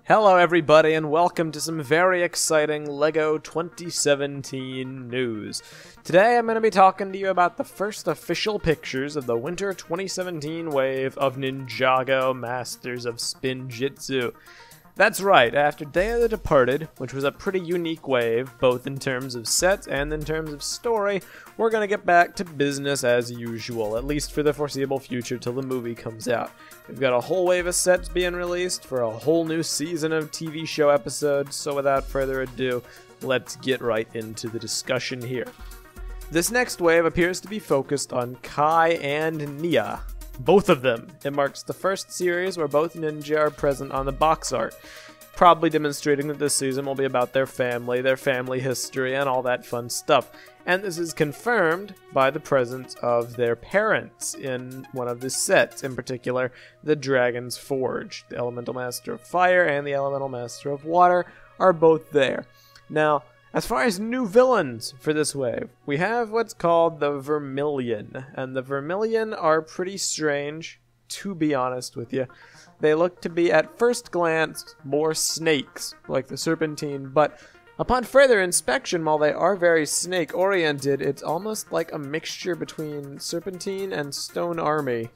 Hello everybody and welcome to some very exciting LEGO 2017 news. Today I'm going to be talking to you about the first official pictures of the Winter 2017 wave of Ninjago Masters of Spinjitzu. That's right, after Day of the Departed, which was a pretty unique wave, both in terms of set and in terms of story, we're going to get back to business as usual, at least for the foreseeable future till the movie comes out. We've got a whole wave of sets being released for a whole new season of TV show episodes, so without further ado, let's get right into the discussion here. This next wave appears to be focused on Kai and Nia. Both of them. It marks the first series where both ninja are present on the box art, probably demonstrating that this season will be about their family history, and all that fun stuff. And this is confirmed by the presence of their parents in one of the sets, in particular, the Dragon's Forge. The Elemental Master of Fire and the Elemental Master of Water are both there. Now, as far as new villains for this wave, we have what's called the Vermilion, and the Vermilion are pretty strange, to be honest with you. They look to be, at first glance, more snakes, like the Serpentine, but upon further inspection, while they are very snake-oriented, it's almost like a mixture between Serpentine and Stone Army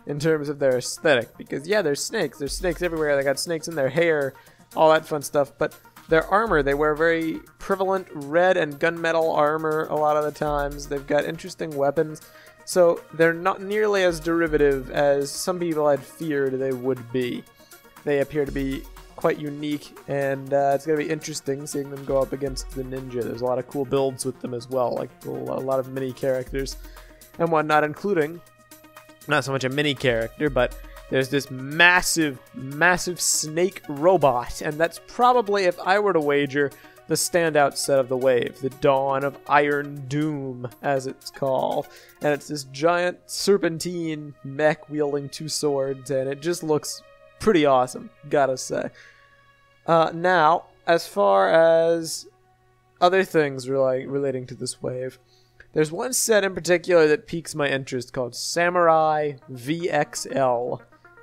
in terms of their aesthetic, because yeah, there's snakes everywhere, they got snakes in their hair, all that fun stuff, but their armor, they wear very prevalent red and gunmetal armor a lot of the times. They've got interesting weapons, so they're not nearly as derivative as some people had feared they would be. They appear to be quite unique, and it's going to be interesting seeing them go up against the ninja. There's a lot of cool builds with them as well, like a lot of mini characters and whatnot, including, not so much a mini character, but there's this massive snake robot, and that's probably, if I were to wager, the standout set of the wave, the Dawn of Iron Doom, as it's called. And it's this giant serpentine mech wielding two swords, and it just looks pretty awesome, gotta say. Now, as far as other things relating to this wave, there's one set in particular that piques my interest called Samurai VXL.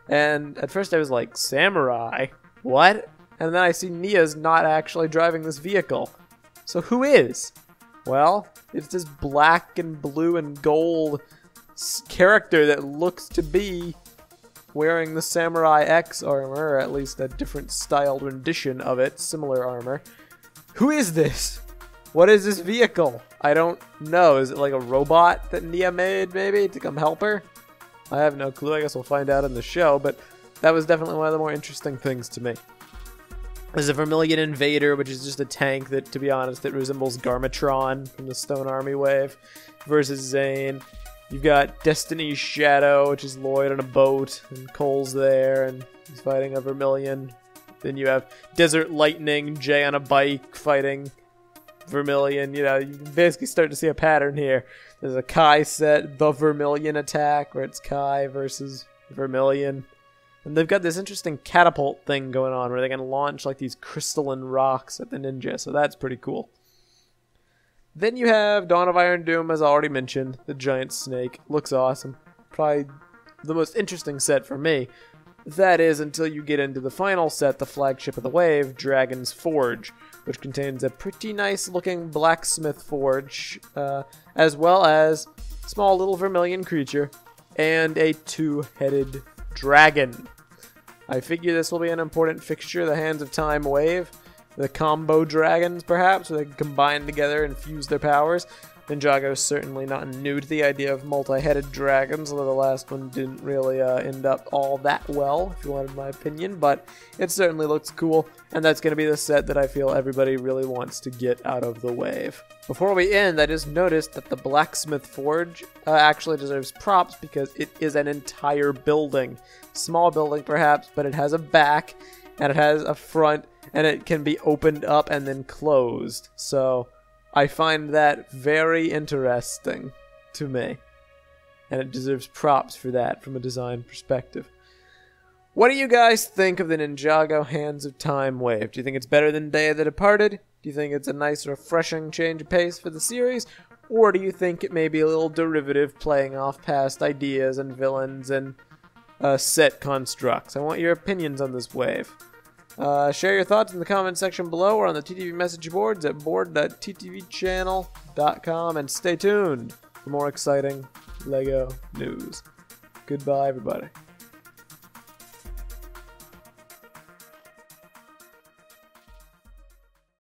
And at first I was like, Samurai? What? And then I see Nia's not actually driving this vehicle. So who is? Well, it's this black and blue and gold character that looks to be wearing the Samurai X armor, or at least a different styled rendition of it, similar armor. Who is this? What is this vehicle? I don't know. Is it like a robot that Nia made, maybe, to come help her? I have no clue. I guess we'll find out in the show, but that was definitely one of the more interesting things to me. There's a Vermilion Invader, which is just a tank that, to be honest, it resembles Garmatron from the Stone Army wave, versus Zane. You've got Destiny's Shadow, which is Lloyd on a boat, and Cole's there, and he's fighting a Vermilion. Then you have Desert Lightning, Jay on a bike, fighting Vermilion. You know, you can basically start to see a pattern here. There's a Kai set, the Vermilion attack, where it's Kai versus Vermilion. And they've got this interesting catapult thing going on where they can launch like these crystalline rocks at the ninja, so that's pretty cool. Then you have Dawn of Iron Doom, as I already mentioned, the giant snake. Looks awesome. Probably the most interesting set for me. That is, until you get into the final set, the flagship of the wave, Dragon's Forge, which contains a pretty nice looking blacksmith forge, as well as a small little Vermilion creature, and a two-headed dragon. I figure this will be an important fixture of the Hands of Time wave. The combo dragons, perhaps, where they can combine together and fuse their powers. Ninjago is certainly not new to the idea of multi-headed dragons, although the last one didn't really end up all that well, if you wanted my opinion, but it certainly looks cool, and that's going to be the set that I feel everybody really wants to get out of the wave. Before we end, I just noticed that the Blacksmith Forge actually deserves props because it is an entire building. Small building, perhaps, but it has a back, and it has a front, and it can be opened up and then closed, so I find that very interesting to me, and it deserves props for that from a design perspective. What do you guys think of the Ninjago Hands of Time wave? Do you think it's better than Day of the Departed? Do you think it's a nice, refreshing change of pace for the series? Or do you think it may be a little derivative, playing off past ideas and villains and set constructs? I want your opinions on this wave. Share your thoughts in the comment section below or on the TTV message boards at board.ttvchannel.com, and stay tuned for more exciting LEGO news. Goodbye, everybody.